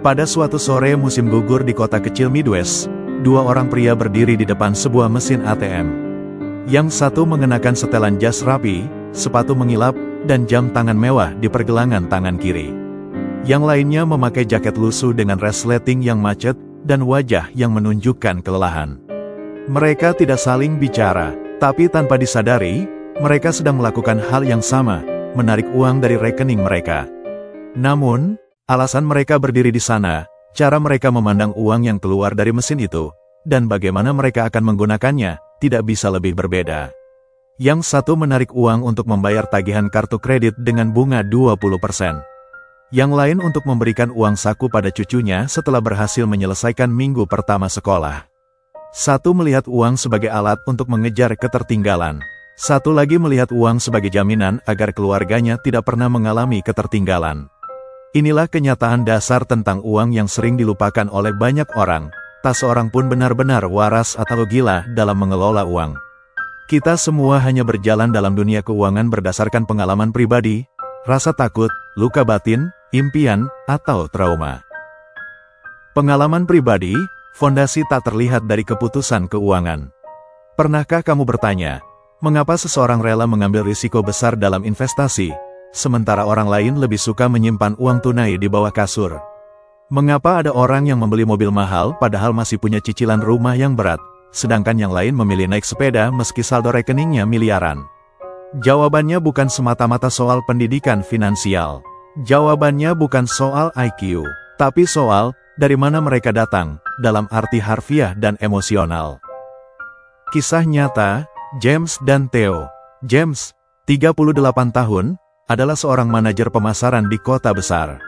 Pada suatu sore musim gugur di kota kecil Midwest, dua orang pria berdiri di depan sebuah mesin ATM. Yang satu mengenakan setelan jas rapi, sepatu mengilap, dan jam tangan mewah di pergelangan tangan kiri. Yang lainnya memakai jaket lusuh dengan resleting yang macet, dan wajah yang menunjukkan kelelahan. Mereka tidak saling bicara, tapi tanpa disadari, mereka sedang melakukan hal yang sama, menarik uang dari rekening mereka. Namun, alasan mereka berdiri di sana, cara mereka memandang uang yang keluar dari mesin itu, dan bagaimana mereka akan menggunakannya, tidak bisa lebih berbeda. Yang satu menarik uang untuk membayar tagihan kartu kredit dengan bunga 20%. Yang lain untuk memberikan uang saku pada cucunya setelah berhasil menyelesaikan minggu pertama sekolah. Satu melihat uang sebagai alat untuk mengejar ketertinggalan. Satu lagi melihat uang sebagai jaminan agar keluarganya tidak pernah mengalami ketertinggalan. Inilah kenyataan dasar tentang uang yang sering dilupakan oleh banyak orang. Tak seorang pun benar-benar waras atau gila dalam mengelola uang. Kita semua hanya berjalan dalam dunia keuangan berdasarkan pengalaman pribadi, rasa takut, luka batin, impian, atau trauma. Pengalaman pribadi, fondasi tak terlihat dari keputusan keuangan. Pernahkah kamu bertanya, mengapa seseorang rela mengambil risiko besar dalam investasi, sementara orang lain lebih suka menyimpan uang tunai di bawah kasur? Mengapa ada orang yang membeli mobil mahal padahal masih punya cicilan rumah yang berat, sedangkan yang lain memilih naik sepeda meski saldo rekeningnya miliaran? Jawabannya bukan semata-mata soal pendidikan finansial. Jawabannya bukan soal IQ, tapi soal dari mana mereka datang, dalam arti harfiah dan emosional. Kisah nyata, James dan Theo. James, 38 tahun, adalah seorang manajer pemasaran di kota besar.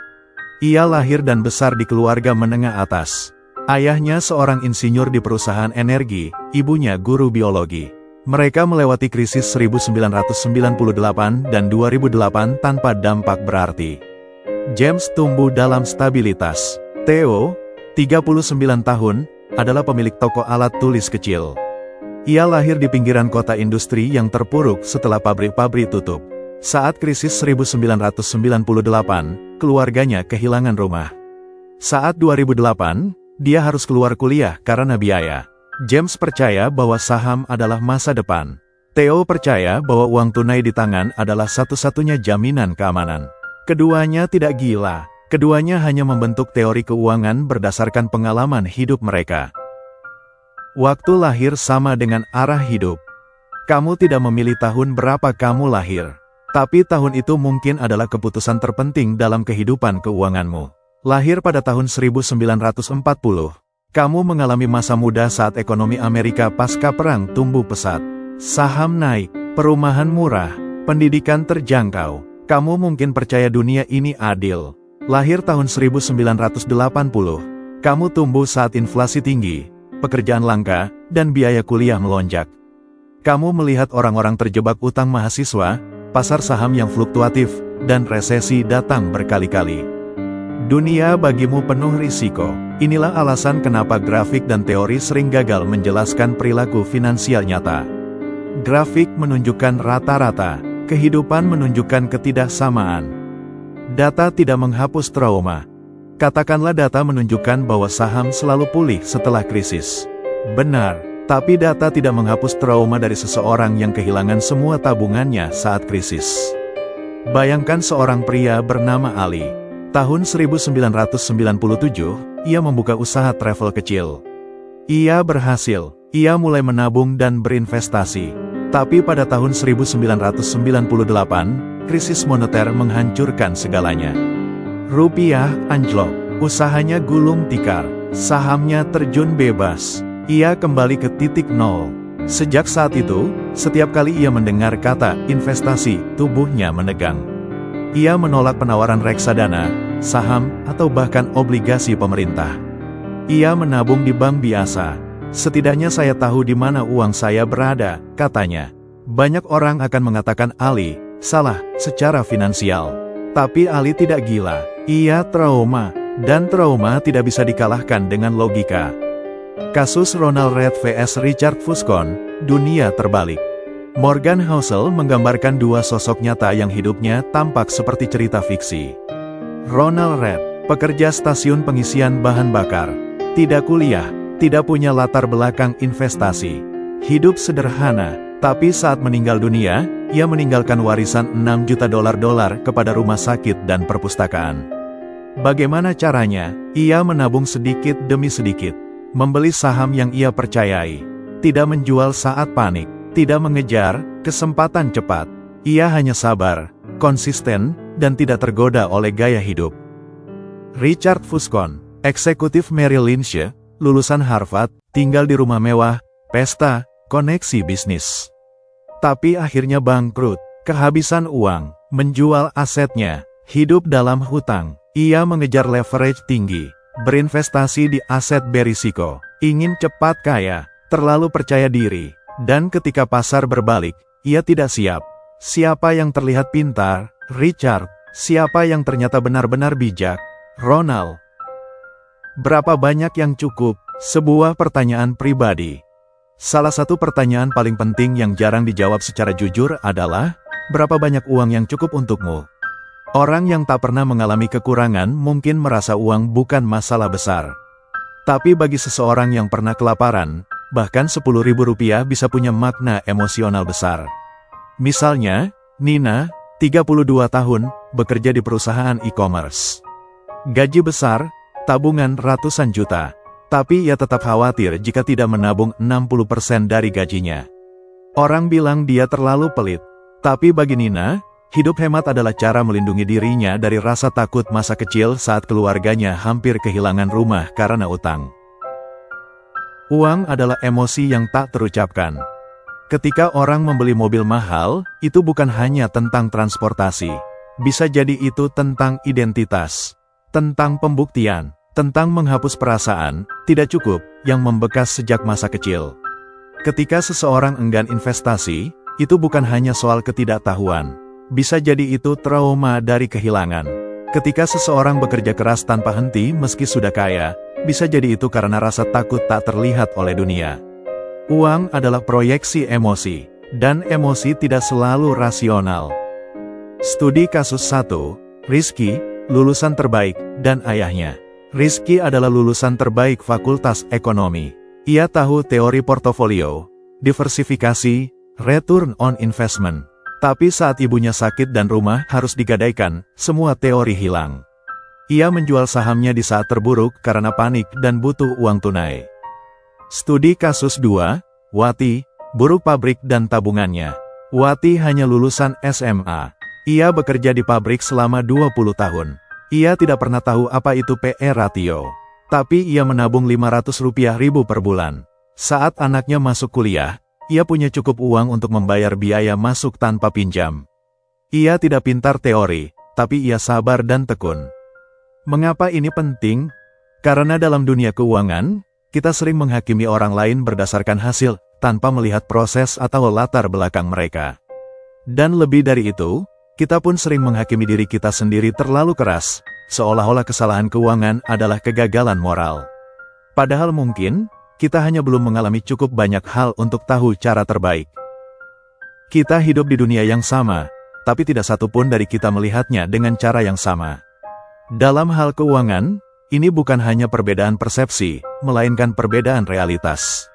Ia lahir dan besar di keluarga menengah atas. Ayahnya seorang insinyur di perusahaan energi, ibunya guru biologi. Mereka melewati krisis 1998 dan 2008 tanpa dampak berarti. James tumbuh dalam stabilitas. Theo, 39 tahun, adalah pemilik toko alat tulis kecil. Ia lahir di pinggiran kota industri yang terpuruk setelah pabrik-pabrik tutup. Saat krisis 1998, keluarganya kehilangan rumah. Saat 2008, dia harus keluar kuliah karena biaya. James percaya bahwa saham adalah masa depan. Theo percaya bahwa uang tunai di tangan adalah satu-satunya jaminan keamanan. Keduanya tidak gila, keduanya hanya membentuk teori keuangan berdasarkan pengalaman hidup mereka. Waktu lahir sama dengan arah hidup. Kamu tidak memilih tahun berapa kamu lahir, tapi tahun itu mungkin adalah keputusan terpenting dalam kehidupan keuanganmu. Lahir pada tahun 1940. Kamu mengalami masa muda saat ekonomi Amerika pasca perang tumbuh pesat. Saham naik, perumahan murah, pendidikan terjangkau. Kamu mungkin percaya dunia ini adil. Lahir tahun 1980. Kamu tumbuh saat inflasi tinggi, pekerjaan langka, dan biaya kuliah melonjak. Kamu melihat orang-orang terjebak utang mahasiswa, pasar saham yang fluktuatif, dan resesi datang berkali-kali. Dunia bagimu penuh risiko. Inilah alasan kenapa grafik dan teori sering gagal menjelaskan perilaku finansial nyata. Grafik menunjukkan rata-rata, kehidupan menunjukkan ketidaksamaan. Data tidak menghapus trauma. Katakanlah data menunjukkan bahwa saham selalu pulih setelah krisis. Benar, tapi data tidak menghapus trauma dari seseorang yang kehilangan semua tabungannya saat krisis. Bayangkan seorang pria bernama Ali. Tahun 1997, ia membuka usaha travel kecil. Ia berhasil, ia mulai menabung dan berinvestasi. Tapi pada tahun 1998, krisis moneter menghancurkan segalanya. Rupiah anjlok, usahanya gulung tikar, sahamnya terjun bebas. Ia kembali ke titik nol. Sejak saat itu, setiap kali ia mendengar kata investasi, tubuhnya menegang. Ia menolak penawaran reksadana, saham, atau bahkan obligasi pemerintah. Ia menabung di bank biasa. Setidaknya saya tahu di mana uang saya berada, katanya. Banyak orang akan mengatakan Ali salah secara finansial. Tapi Ali tidak gila. Ia trauma, dan trauma tidak bisa dikalahkan dengan logika. Kasus Ronald Reagan vs Richard Fuscon, dunia terbalik. Morgan Housel menggambarkan dua sosok nyata yang hidupnya tampak seperti cerita fiksi. Ronald Reagan, Pekerja stasiun pengisian bahan bakar. Tidak kuliah, tidak punya latar belakang investasi. Hidup sederhana, tapi saat meninggal dunia, ia meninggalkan warisan 6 juta dolar kepada rumah sakit dan perpustakaan. Bagaimana caranya? Ia menabung sedikit demi sedikit. Membeli saham yang ia percayai. Tidak menjual saat panik. Tidak mengejar kesempatan cepat. Ia hanya sabar, konsisten, dan tidak tergoda oleh gaya hidup. Richard Fuscon, eksekutif Merrill Lynch, lulusan Harvard, tinggal di rumah mewah, pesta, koneksi bisnis. Tapi akhirnya bangkrut, kehabisan uang, menjual asetnya, hidup dalam hutang. Ia mengejar leverage tinggi, berinvestasi di aset berisiko, ingin cepat kaya, terlalu percaya diri, dan ketika pasar berbalik, ia tidak siap. Siapa yang terlihat pintar? Richard. Siapa yang ternyata benar-benar bijak? Ronald. Berapa banyak yang cukup? Sebuah pertanyaan pribadi. Salah satu pertanyaan paling penting yang jarang dijawab secara jujur adalah, berapa banyak uang yang cukup untukmu? Orang yang tak pernah mengalami kekurangan mungkin merasa uang bukan masalah besar. Tapi bagi seseorang yang pernah kelaparan, bahkan Rp10.000 bisa punya makna emosional besar. Misalnya, Nina, 32 tahun, bekerja di perusahaan e-commerce. Gaji besar, tabungan ratusan juta. Tapi ia tetap khawatir jika tidak menabung 60% dari gajinya. Orang bilang dia terlalu pelit. Tapi bagi Nina, hidup hemat adalah cara melindungi dirinya dari rasa takut masa kecil saat keluarganya hampir kehilangan rumah karena utang. Uang adalah emosi yang tak terucapkan. Ketika orang membeli mobil mahal, itu bukan hanya tentang transportasi. Bisa jadi itu tentang identitas. Tentang pembuktian, tentang menghapus perasaan, tidak cukup, yang membekas sejak masa kecil. Ketika seseorang enggan investasi, itu bukan hanya soal ketidaktahuan. Bisa jadi itu trauma dari kehilangan. Ketika seseorang bekerja keras tanpa henti meski sudah kaya, bisa jadi itu karena rasa takut tak terlihat oleh dunia. Uang adalah proyeksi emosi, dan emosi tidak selalu rasional. Studi kasus 1, Rizky, lulusan terbaik, dan ayahnya. Rizky adalah lulusan terbaik Fakultas Ekonomi. Ia tahu teori portofolio, diversifikasi, return on investment. Tapi saat ibunya sakit dan rumah harus digadaikan, semua teori hilang. Ia menjual sahamnya di saat terburuk karena panik dan butuh uang tunai. Studi kasus 2, Wati, buruh pabrik dan tabungannya. Wati hanya lulusan SMA. Ia bekerja di pabrik selama 20 tahun. Ia tidak pernah tahu apa itu PE ratio. Tapi ia menabung Rp500.000 per bulan. Saat anaknya masuk kuliah, ia punya cukup uang untuk membayar biaya masuk tanpa pinjam. Ia tidak pintar teori, tapi ia sabar dan tekun. Mengapa ini penting? Karena dalam dunia keuangan, kita sering menghakimi orang lain berdasarkan hasil, tanpa melihat proses atau latar belakang mereka. Dan lebih dari itu, kita pun sering menghakimi diri kita sendiri terlalu keras, seolah-olah kesalahan keuangan adalah kegagalan moral. Padahal mungkin, kita hanya belum mengalami cukup banyak hal untuk tahu cara terbaik. Kita hidup di dunia yang sama, tapi tidak satu pun dari kita melihatnya dengan cara yang sama. Dalam hal keuangan, ini bukan hanya perbedaan persepsi, melainkan perbedaan realitas.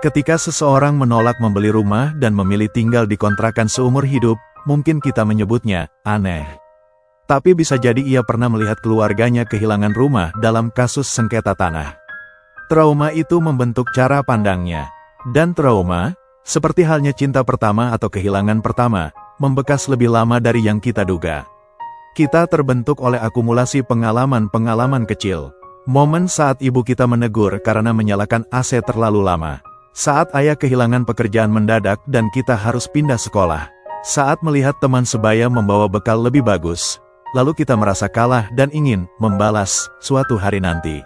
Ketika seseorang menolak membeli rumah dan memilih tinggal di kontrakan seumur hidup, mungkin kita menyebutnya aneh. Tapi bisa jadi ia pernah melihat keluarganya kehilangan rumah dalam kasus sengketa tanah. Trauma itu membentuk cara pandangnya. Dan trauma, seperti halnya cinta pertama atau kehilangan pertama, membekas lebih lama dari yang kita duga. Kita terbentuk oleh akumulasi pengalaman-pengalaman kecil. Momen saat ibu kita menegur karena menyalakan AC terlalu lama. Saat ayah kehilangan pekerjaan mendadak dan kita harus pindah sekolah. Saat melihat teman sebaya membawa bekal lebih bagus, lalu kita merasa kalah dan ingin membalas suatu hari nanti.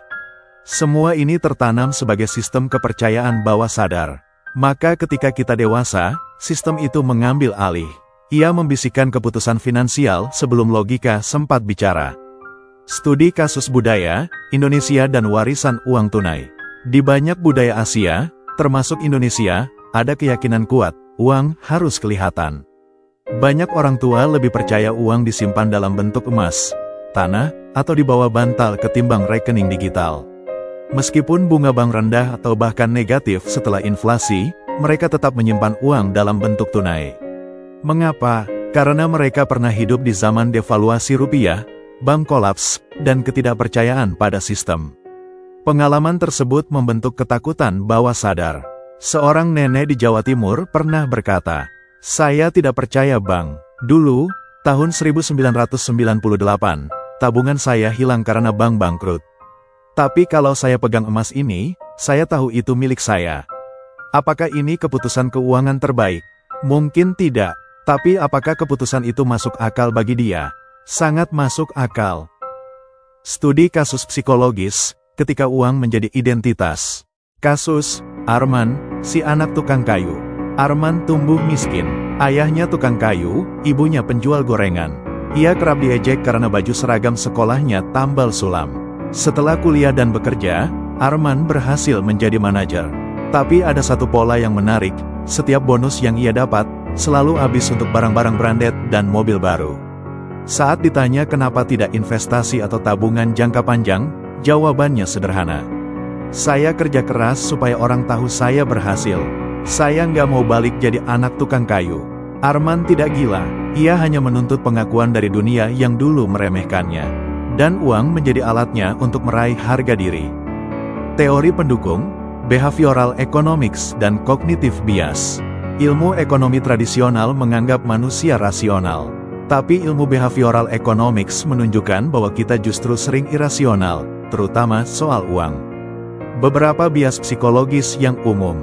Semua ini tertanam sebagai sistem kepercayaan bawah sadar. Maka ketika kita dewasa, sistem itu mengambil alih. Ia membisikkan keputusan finansial sebelum logika sempat bicara. Studi kasus budaya, Indonesia dan warisan uang tunai. Di banyak budaya Asia, termasuk Indonesia, ada keyakinan kuat, uang harus kelihatan. Banyak orang tua lebih percaya uang disimpan dalam bentuk emas, tanah, atau di bawah bantal ketimbang rekening digital. Meskipun bunga bank rendah atau bahkan negatif setelah inflasi, mereka tetap menyimpan uang dalam bentuk tunai. Mengapa? Karena mereka pernah hidup di zaman devaluasi rupiah, bank kolaps, dan ketidakpercayaan pada sistem. Pengalaman tersebut membentuk ketakutan bawah sadar. Seorang nenek di Jawa Timur pernah berkata, "Saya tidak percaya bank. Dulu, tahun 1998, tabungan saya hilang karena bank bangkrut. Tapi kalau saya pegang emas ini, saya tahu itu milik saya." Apakah ini keputusan keuangan terbaik? Mungkin tidak. Tapi apakah keputusan itu masuk akal bagi dia? Sangat masuk akal. Studi kasus psikologis, ketika uang menjadi identitas. Kasus Arman, si anak tukang kayu. Arman tumbuh miskin. Ayahnya tukang kayu, ibunya penjual gorengan. Ia kerap diejek karena baju seragam sekolahnya tambal sulam. Setelah kuliah dan bekerja, Arman berhasil menjadi manajer. Tapi ada satu pola yang menarik, setiap bonus yang ia dapat, selalu habis untuk barang-barang branded dan mobil baru. Saat ditanya kenapa tidak investasi atau tabungan jangka panjang, jawabannya sederhana. "Saya kerja keras supaya orang tahu saya berhasil. Saya nggak mau balik jadi anak tukang kayu." Arman tidak gila, ia hanya menuntut pengakuan dari dunia yang dulu meremehkannya. Dan uang menjadi alatnya untuk meraih harga diri. Teori pendukung, behavioral economics dan cognitive bias. Ilmu ekonomi tradisional menganggap manusia rasional. Tapi ilmu behavioral economics menunjukkan bahwa kita justru sering irasional, terutama soal uang. Beberapa bias psikologis yang umum.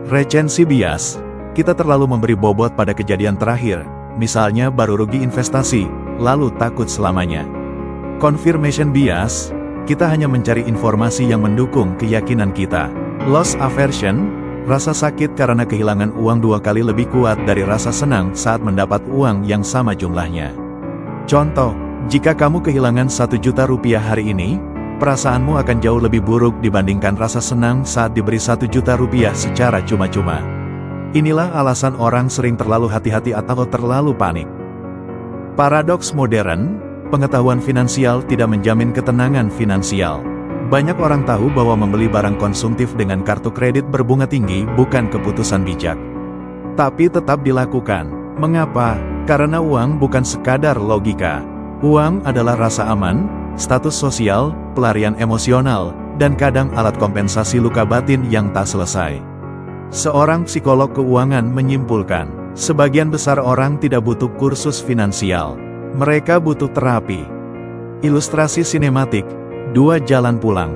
Recensi bias. Kita terlalu memberi bobot pada kejadian terakhir, misalnya baru rugi investasi, lalu takut selamanya. Confirmation bias. Kita hanya mencari informasi yang mendukung keyakinan kita. Loss aversion. Rasa sakit karena kehilangan uang 2 kali lebih kuat dari rasa senang saat mendapat uang yang sama jumlahnya. Contoh, jika kamu kehilangan 1 juta rupiah hari ini, perasaanmu akan jauh lebih buruk dibandingkan rasa senang saat diberi 1 juta rupiah secara cuma-cuma. Inilah alasan orang sering terlalu hati-hati atau terlalu panik. Paradoks modern, pengetahuan finansial tidak menjamin ketenangan finansial. Banyak orang tahu bahwa membeli barang konsumtif dengan kartu kredit berbunga tinggi bukan keputusan bijak. Tapi tetap dilakukan. Mengapa? Karena uang bukan sekadar logika. Uang adalah rasa aman, status sosial, pelarian emosional, dan kadang alat kompensasi luka batin yang tak selesai. Seorang psikolog keuangan menyimpulkan, sebagian besar orang tidak butuh kursus finansial. Mereka butuh terapi. Ilustrasi sinematik, 2 jalan pulang.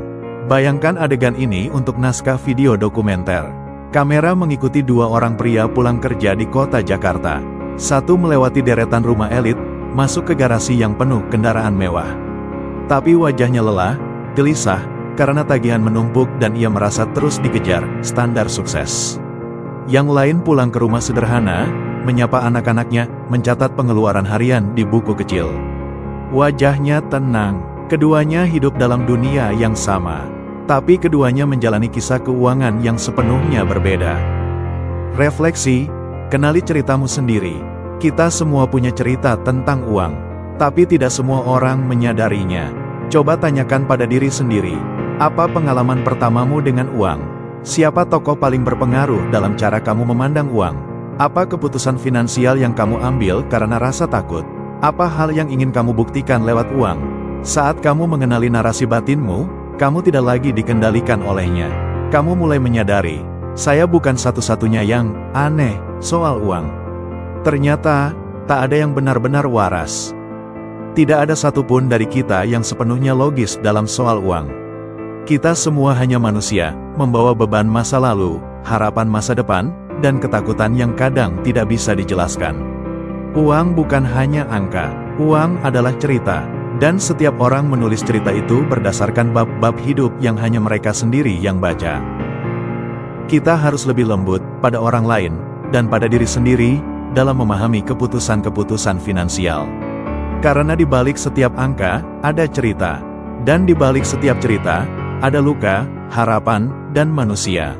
Bayangkan adegan ini untuk naskah video dokumenter. Kamera mengikuti 2 orang pria pulang kerja di kota Jakarta. Satu melewati deretan rumah elit, masuk ke garasi yang penuh kendaraan mewah. Tapi wajahnya lelah, gelisah, karena tagihan menumpuk dan ia merasa terus dikejar standar sukses. Yang lain pulang ke rumah sederhana, menyapa anak-anaknya, mencatat pengeluaran harian di buku kecil. Wajahnya tenang, keduanya hidup dalam dunia yang sama. Tapi keduanya menjalani kisah keuangan yang sepenuhnya berbeda. Refleksi, kenali ceritamu sendiri. Kita semua punya cerita tentang uang, tapi tidak semua orang menyadarinya. Coba tanyakan pada diri sendiri, apa pengalaman pertamamu dengan uang? Siapa tokoh paling berpengaruh dalam cara kamu memandang uang? Apa keputusan finansial yang kamu ambil karena rasa takut? Apa hal yang ingin kamu buktikan lewat uang? Saat kamu mengenali narasi batinmu, kamu tidak lagi dikendalikan olehnya. Kamu mulai menyadari, saya bukan satu-satunya yang aneh soal uang. Ternyata, tak ada yang benar-benar waras. Tidak ada satupun dari kita yang sepenuhnya logis dalam soal uang. Kita semua hanya manusia, membawa beban masa lalu, harapan masa depan, dan ketakutan yang kadang tidak bisa dijelaskan. Uang bukan hanya angka, uang adalah cerita. Dan setiap orang menulis cerita itu berdasarkan bab-bab hidup yang hanya mereka sendiri yang baca. Kita harus lebih lembut pada orang lain, dan pada diri sendiri, dalam memahami keputusan-keputusan finansial. Karena di balik setiap angka, ada cerita. Dan di balik setiap cerita, ada luka, harapan, dan manusia.